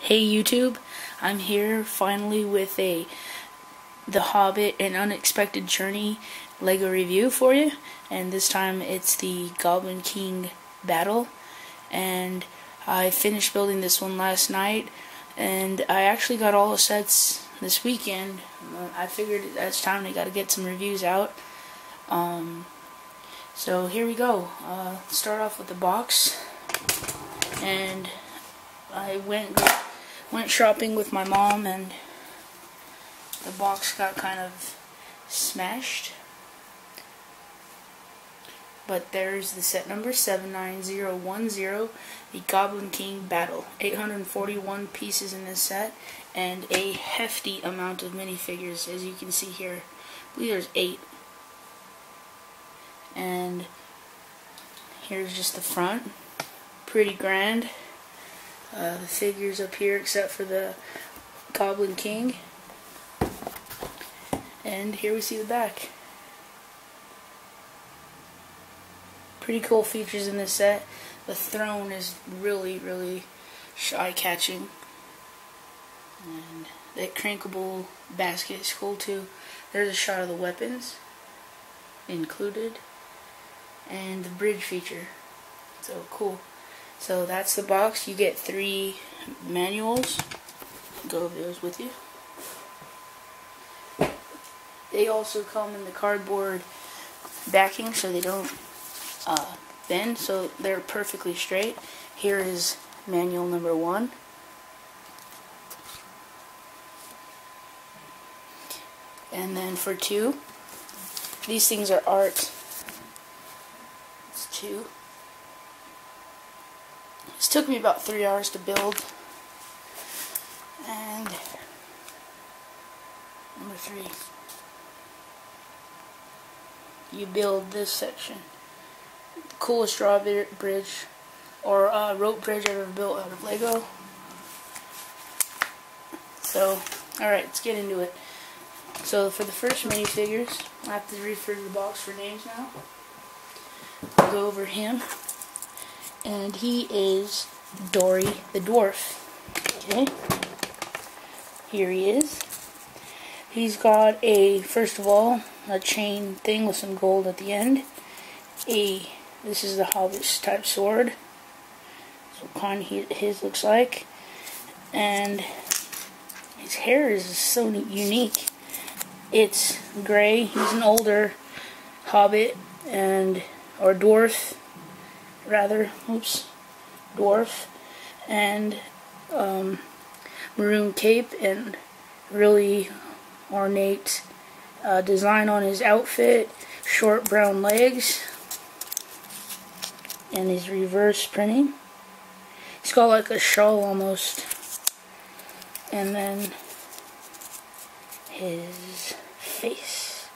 Hey YouTube, I'm here finally with The Hobbit An Unexpected Journey Lego review for you, and this time it's the Goblin King battle. And I finished building this one last night, and I actually got all the sets this weekend. I figured it's time to gotta get some reviews out. So here we go. Start off with the box, and I went shopping with my mom, and the box got kind of smashed. But there's the set number 79010, the Goblin King Battle. 841 pieces in this set, and a hefty amount of minifigures, as you can see here. I believe there's 8. And here's just the front. Pretty grand. The figures up here, except for the Goblin King. And here we see the back. Pretty cool features in this set. The throne is really eye-catching. And that crankable basket is cool too. There's a shot of the weapons included. And the bridge feature. So cool. So that's the box. You get 3 manuals. Go over those with you. They also come in the cardboard backing, so they don't bend, so they're perfectly straight. Here is manual number 1. And then for 2, these things are art. It's 2. This took me about 3 hours to build. And number 3, you build this section. Coolest drawbridge or rope bridge I've ever built out of Lego. So, alright, let's get into it. So for the first minifigures, I have to refer to the box for names now. I'll go over him. And he is Dory the Dwarf. Okay. Here he is. He's got first of all, a chain thing with some gold at the end. This is the Hobbit type sword. So kind of his looks like. And his hair is so unique. It's gray. He's an older Hobbit or dwarf. Rather, dwarf, and maroon cape and really ornate design on his outfit, short brown legs, and his reverse printing. He's got like a shawl almost, and then his face.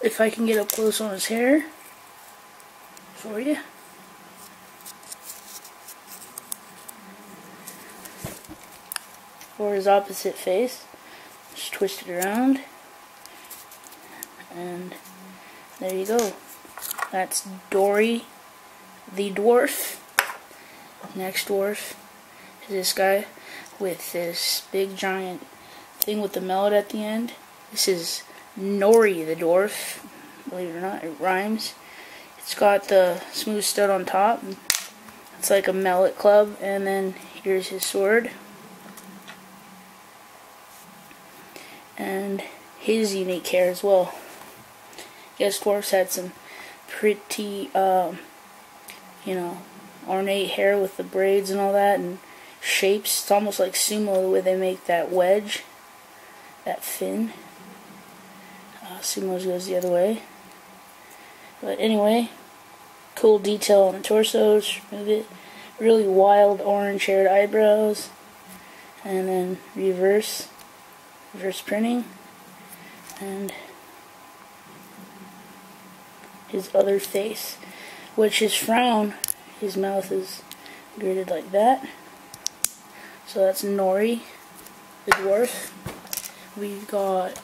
If I can get up close on his hair for you. For his opposite face, just twist it around, and there you go. That's Dory the Dwarf. Next dwarf is this guy with this big giant thing with the mallet at the end. This is Nori the Dwarf. Believe it or not, it rhymes. It's got the smooth stud on top. It's like a mallet club, and then here's his sword. And his unique hair as well. Yes, dwarfs had some pretty, ornate hair with the braids and all that, and shapes. It's almost like sumo the way they make that wedge, that fin. Sumo's goes the other way. But anyway, cool detail on the torso, move it. Really wild orange haired eyebrows. And then reverse printing. And his other face, which his frown, his mouth is gritted like that. So that's Nori the Dwarf. We've got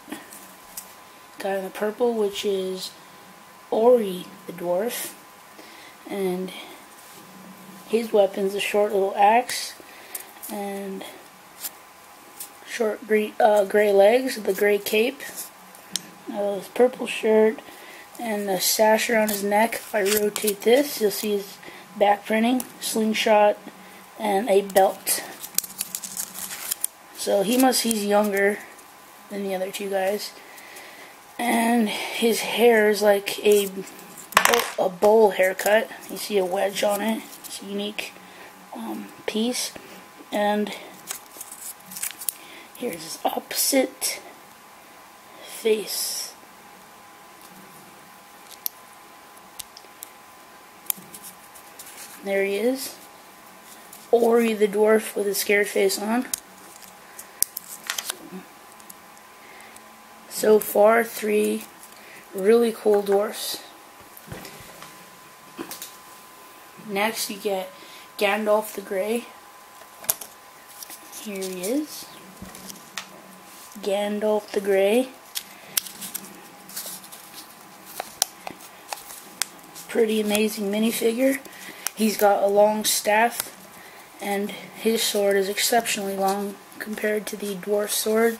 guy in the purple, which is Ori the Dwarf, and his weapon's a short little axe and short gray legs, the gray cape, his purple shirt, and the sash around his neck. If I rotate this, you'll see his back printing, slingshot, and a belt. So he's younger than the other two guys. And his hair is like a bowl haircut. You see a wedge on it. It's a unique piece. And here's his opposite face. There he is. Ori the dwarf with his scared face on. So far, 3 really cool dwarfs. Next, you get Gandalf the Grey. Here he is. Gandalf the Grey. Pretty amazing minifigure. He's got a long staff, and his sword is exceptionally long compared to the dwarf sword.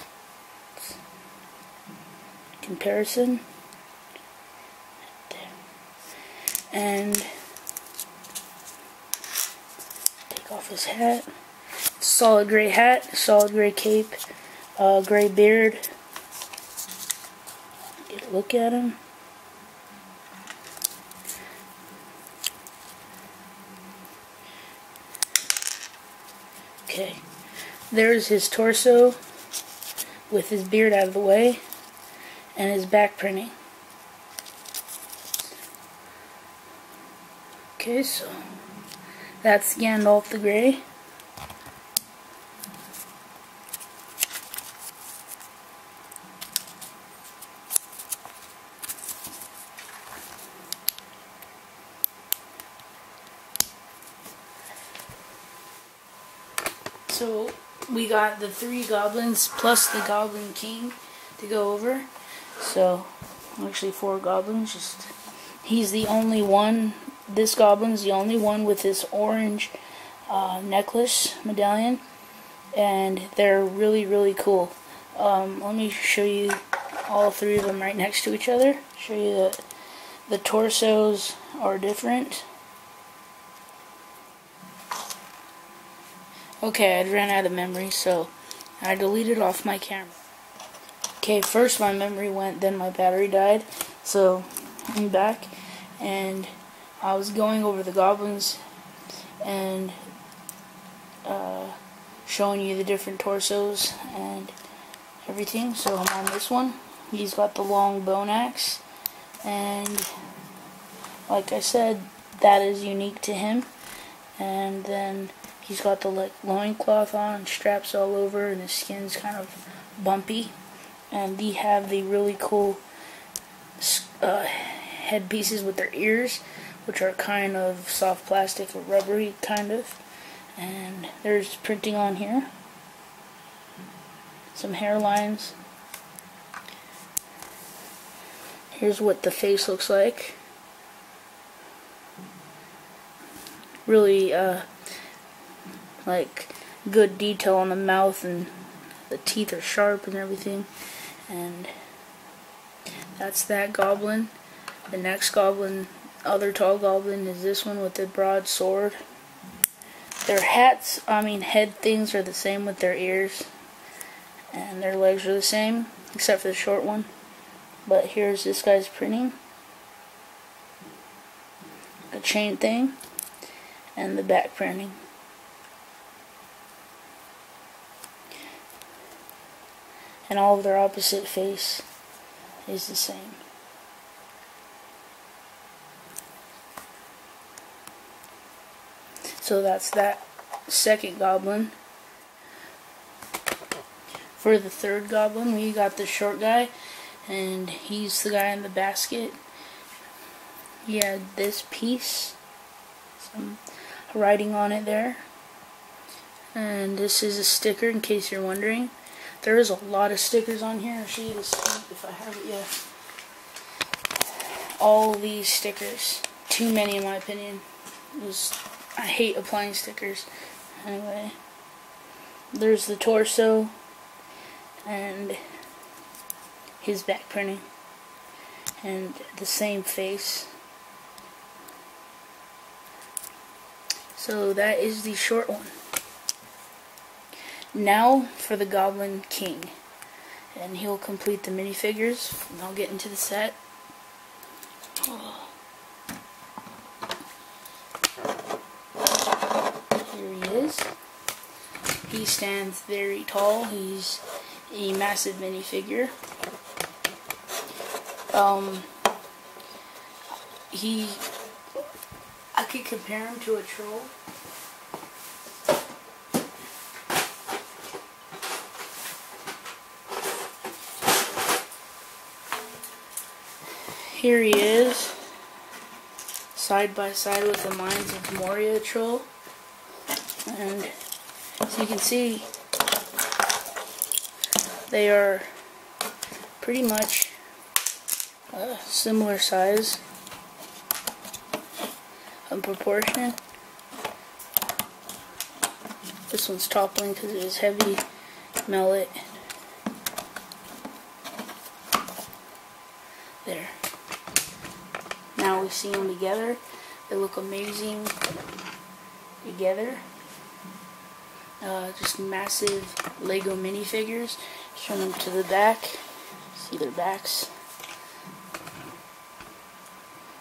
Comparison. And take off his hat. Solid gray hat, solid gray cape, gray beard. Get a look at him. Okay, there's his torso with his beard out of the way and his back printing. Okay, so that's Gandalf the Grey. So we got the 3 goblins plus the Goblin King to go over. So actually 4 goblins. He's the only one. This goblin's the only one with this orange necklace medallion, and they're really cool. Let me show you all 3 of them right next to each other. Show you that the torsos are different. Okay, I ran out of memory, so I deleted off my camera. Okay, first my memory went, then my battery died, so I'm back, and I was going over the goblins and showing you the different torsos and everything. So I'm on this one. He's got the long bone axe, and like I said, that is unique to him. And then he's got the loincloth on, straps all over, and his skin's kind of bumpy. And they have the really cool headpieces with their ears, which are kind of soft plastic or rubbery, kind of. And there's printing on here. Some hairlines. Here's what the face looks like. Really, like, good detail on the mouth, and the teeth are sharp and everything. And that's that goblin. The next goblin, other tall goblin, is this one with the broad sword. Their hats, head things are the same with their ears, and their legs are the same, except for the short one. But here's this guy's printing. A chain thing, and the back printing. And all of their opposite face is the same. So that's that second goblin. For the third goblin, we got the short guy, and he's the guy in the basket. He had this piece, some writing on it there. And this is a sticker, in case you're wondering. There is a lot of stickers on here. I'll show you this if I have it yet. All these stickers. Too many in my opinion. There's I hate applying stickers. Anyway, there's the torso and his back printing and the same face. So that is the short one. Now for the Goblin King, and he'll complete the minifigures, and I'll get into the set. Here he is. He stands very tall. He's a massive minifigure. I could compare him to a troll. Here he is, side by side with the Mines of Moria troll, and as you can see, they are pretty much similar size and proportion. This one's toppling because of his heavy mallet. There. Now we see them together. They look amazing together. Just massive Lego minifigures. Turn them to the back. See their backs.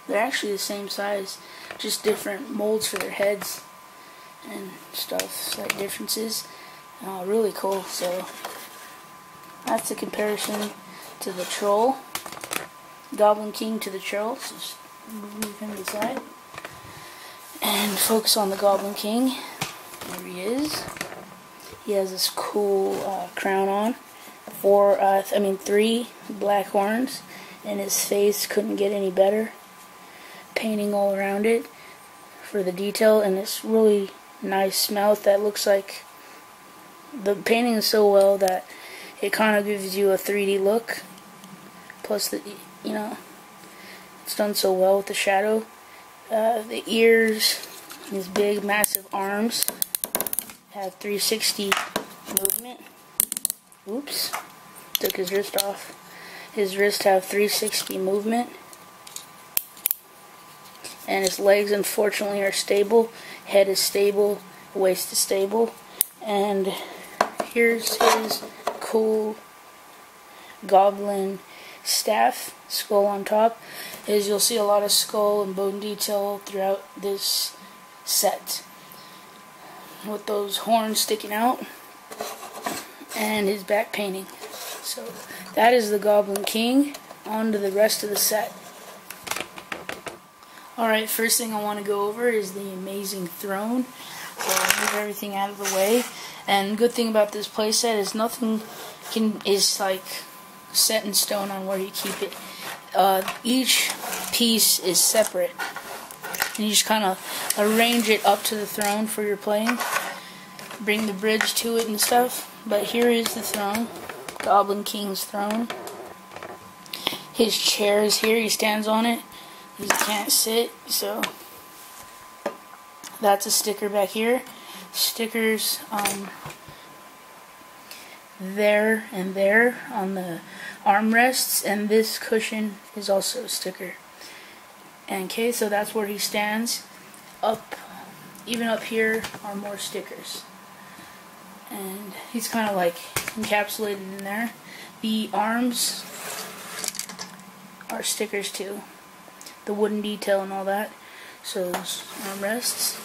They're actually the same size, just different molds for their heads and stuff, slight differences. Really cool. So that's a comparison to the troll. Goblin King to the troll. So just move him aside and focus on the Goblin King. There he is. He has this cool crown on. 3 black horns, and his face couldn't get any better. Painting all around it for the detail, and this really nice mouth that looks like the painting is so well that it kind of gives you a 3D look. Plus, it's done so well with the shadow. The ears, his big, massive arms have 360 movement. Oops, took his wrist off. His wrists have 360 movement. And his legs, unfortunately, are stable. Head is stable. Waist is stable. And here's his cool goblin staff, skull on top. As you'll see a lot of skull and bone detail throughout this set, with those horns sticking out, and his back painting. So that is the Goblin King. On to the rest of the set. Alright, first thing I want to go over is the amazing throne. So I'll move everything out of the way. And the good thing about this playset is nothing is like set in stone on where you keep it. Each piece is separate. And you just kind of arrange it up to the throne for your playing. Bring the bridge to it and stuff. But here is the throne. Goblin King's throne. His chair is here. He stands on it. He can't sit, so that's a sticker back here. Stickers there and there on the armrests, and this cushion is also a sticker. Okay, so that's where he stands. Even up here are more stickers. And he's kind of like encapsulated in there. The arms are stickers too. The wooden detail and all that. So those armrests.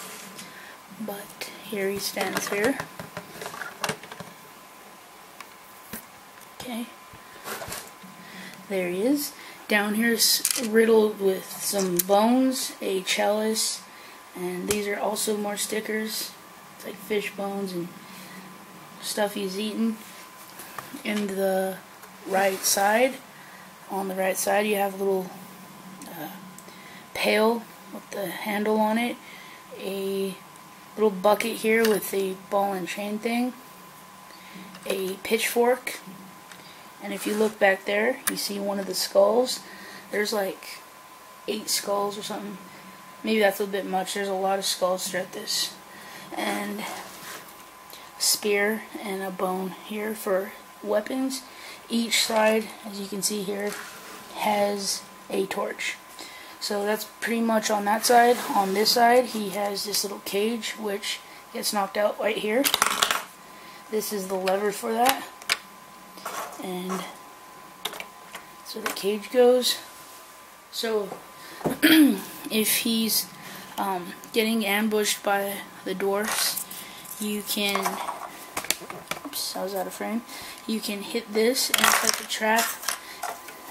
But here he stands here. Okay. There he is. Down here is riddled with some bones, a chalice, and these are also more stickers. It's like fish bones and stuff he's eaten. In the right side, on the right side, you have a little pail with the handle on it, a little bucket here with a ball and chain thing, a pitchfork, and if you look back there, you see one of the skulls. There's like 8 skulls or something maybe that's a bit much. There's a lot of skulls throughout this. And a spear and a bone here for weapons. Each side, as you can see here, has a torch. So that's pretty much on that side. On this side, he has this little cage, which gets knocked out right here. This is the lever for that. And so the cage goes. So if he's getting ambushed by the dwarfs, you can, oops, I was out of frame, you can hit this and set the trap,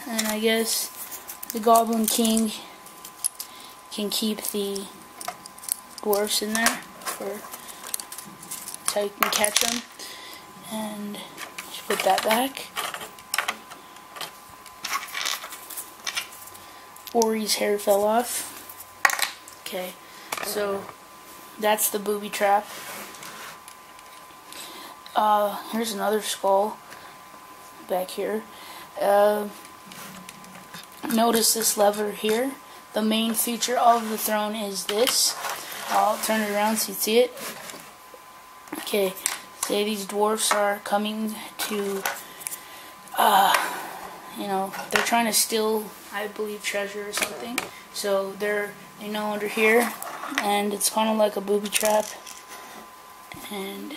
and I guess the Goblin King can keep the dwarfs in there so you can catch them. And just put that back. Ori's hair fell off. Okay, so that's the booby trap. Here's another skull back here. Notice this lever here. The main feature of the throne is this. I'll turn it around so you see it. Okay, say these dwarfs are coming to, you know, they're trying to steal, I believe, treasure or something. So they know under here, and it's kind of like a booby trap. And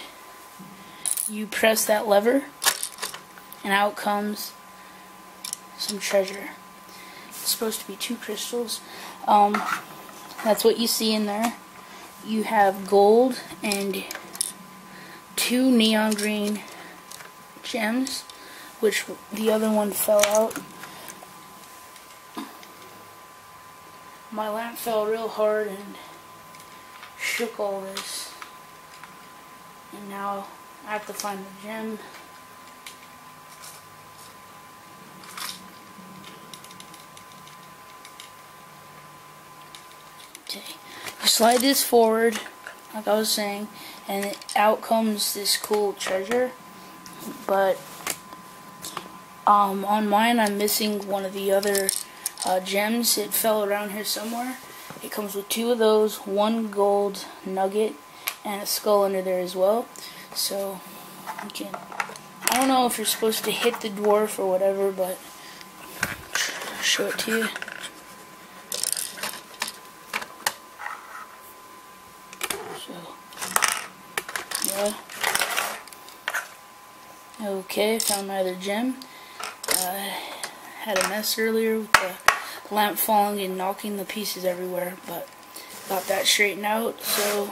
you press that lever, and out comes some treasure. It's supposed to be 2 crystals. That's what you see in there. You have gold and 2 neon green gems, which the other one fell out. My lamp fell real hard and shook all this. And now I have to find the gem. Okay, slide this forward, like I was saying, and out comes this cool treasure. But on mine, I'm missing one of the other gems. It fell around here somewhere. It comes with 2 of those, 1 gold nugget, and a skull under there as well. So you can, I don't know if you're supposed to hit the dwarf or whatever, but I'll show it to you. So yeah. Okay, found my other gem. Had a mess earlier with the lamp falling and knocking the pieces everywhere, but got that straightened out. So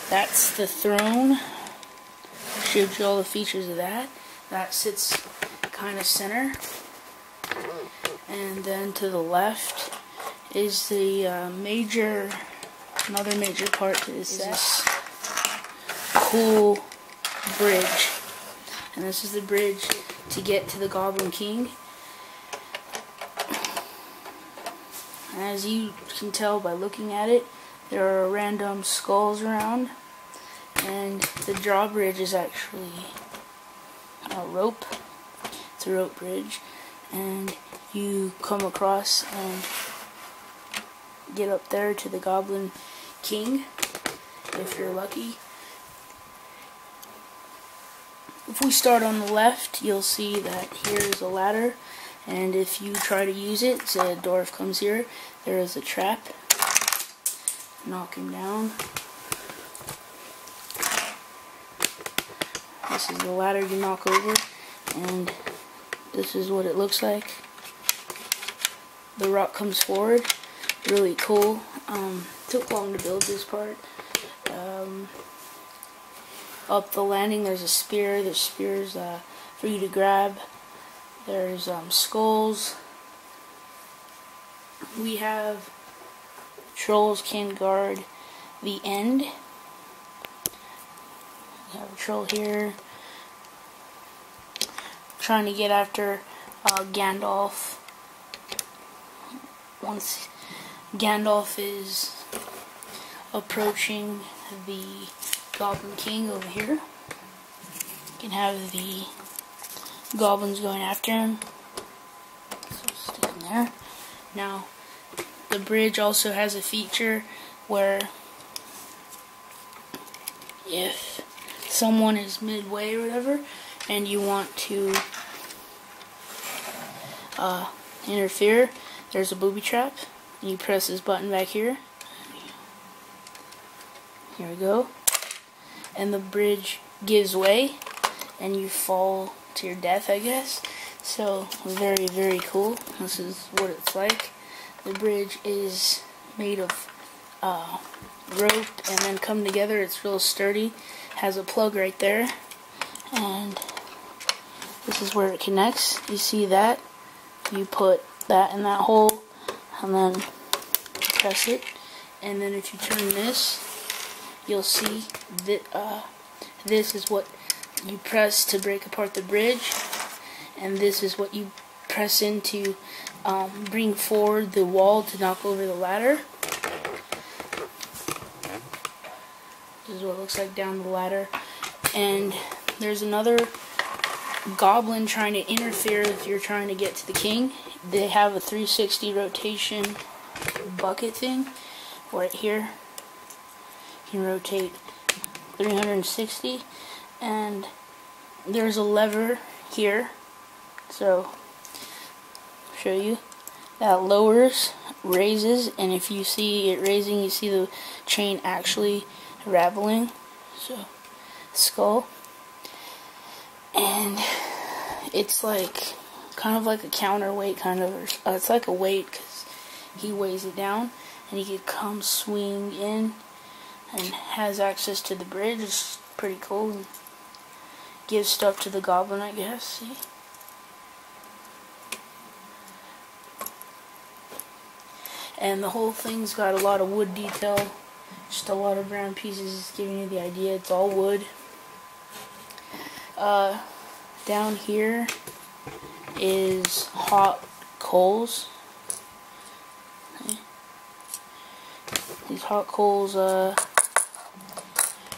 that's the throne. Showed you all the features of that. That sits kind of center. And then to the left is the another major part to this set. This cool bridge. And this is the bridge to get to the Goblin King. As you can tell by looking at it, there are random skulls around, and the drawbridge is actually a rope. It's a rope bridge, and you come across and get up there to the Goblin King if you're lucky. If we start on the left, you'll see that here is a ladder, and if you try to use it, say a dwarf comes here, there is a trap. Knock him down. This is the ladder you knock over, and this is what it looks like. The rock comes forward. Really cool. Took long to build this part. Up the landing there's a spear. There's spears for you to grab. There's skulls. We have trolls can guard the end. We have a troll here trying to get after Gandalf. Once Gandalf is approaching the Goblin King over here, you can have the goblins going after him. So stick him there. Now, the bridge also has a feature where if someone is midway or whatever and you want to interfere, there's a booby trap, and you press this button back here. Here we go. And the bridge gives way and you fall to your death, I guess. So very, very cool. This is what it's like. The bridge is made of rope and then come together. It's real sturdy. Has a plug right there, and this is where it connects. You see that? You put that in that hole and then press it, and then if you turn this, you'll see that this is what you press to break apart the bridge, and this is what you press in to bring forward the wall to knock over the ladder. This is what it looks like down the ladder. And there's another goblin trying to interfere if you're trying to get to the king. They have a 360 rotation bucket thing right here. You can rotate 360, and there's a lever here, so I'll show you, that lowers, raises, and if you see it raising, you see the chain actually raveling. So skull, and it's like kind of like a counterweight, kind of, it's like a weight because he weighs it down, and he could come swing in and has access to the bridge. It's pretty cool, and gives stuff to the goblin, I guess. See? And the whole thing's got a lot of wood detail, just a lot of brown pieces, giving you the idea it's all wood. Down here is hot coals. Okay. These hot coals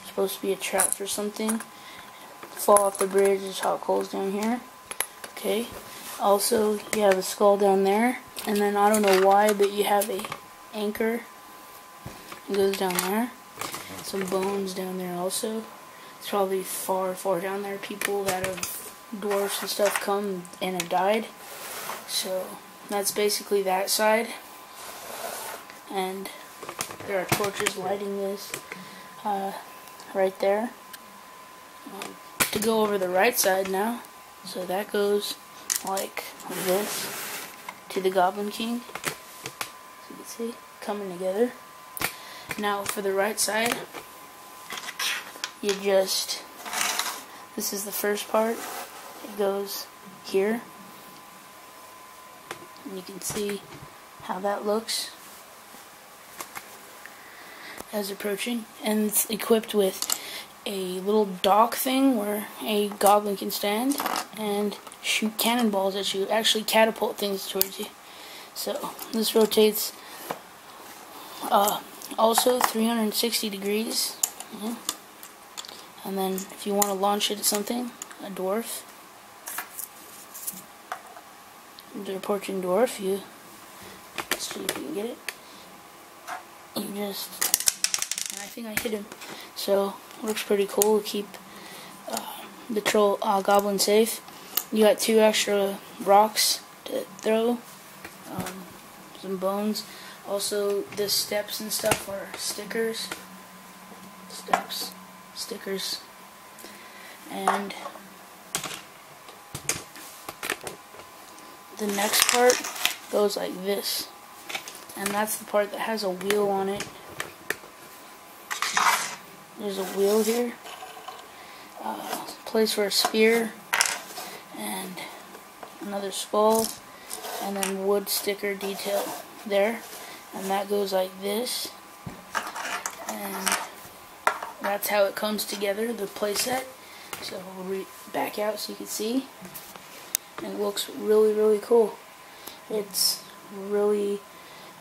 supposed to be a trap for something. Fall off the bridge. There's hot coals down here. Okay. Also, you have a skull down there, and then I don't know why, but you have a anchor. It goes down there. Some bones down there also. It's probably far, far down there. People that have dwarfs and stuff come and have died. So that's basically that side. And there are torches lighting this right there. To go over the right side now. So that goes like this to the Goblin King. So you can see, coming together. Now for the right side, you just, this is the first part, it goes here, and you can see how that looks as approaching, and it's equipped with a little dock thing where a goblin can stand and shoot cannonballs at you, actually catapult things towards you. So this rotates also 360 degrees. Yeah. And then if you want to launch it at something, a dwarf, the approaching dwarf, you, let's see if you can get it, you just, and I think I hit him, so looks pretty cool to keep the goblin safe. You got 2 extra rocks to throw, some bones. Also, the steps and stuff are stickers. Steps, stickers, and the next part goes like this, and that's the part that has a wheel on it. There's a wheel here, place for a spear, and another skull, and then wood sticker detail there, and that goes like this, and that's how it comes together, the playset. So we'll back out so you can see, and it looks really, really cool. It's really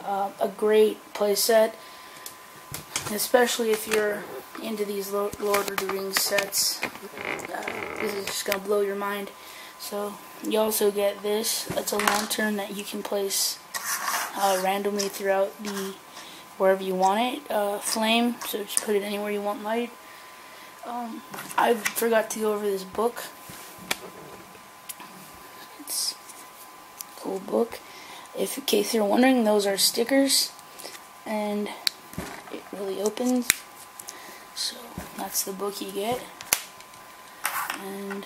a great playset, especially if you're into these Lord of the Rings sets. This is just gonna blow your mind. So you also get this. It's a lantern that you can place randomly throughout the wherever you want it. Flame, so just put it anywhere you want light. I forgot to go over this book. It's a cool book. In case you're wondering, those are stickers, and it really opens. So that's the book you get, and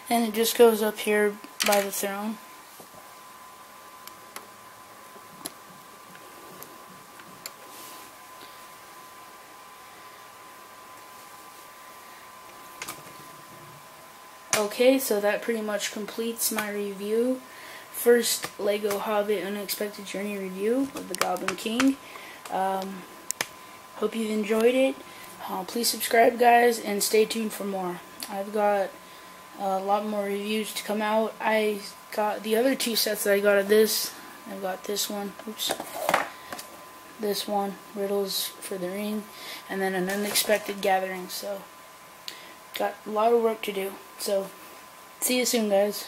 it just goes up here by the throne. Okay, so that pretty much completes my review. First LEGO Hobbit Unexpected Journey review of the Goblin King. Hope you've enjoyed it. Please subscribe, guys, and stay tuned for more. I've got a lot more reviews to come out. I got the other two sets that I got of this. I've got this one. Oops. This one, Riddles for the Ring, and then an Unexpected Gathering. So got a lot of work to do. So see you soon, guys.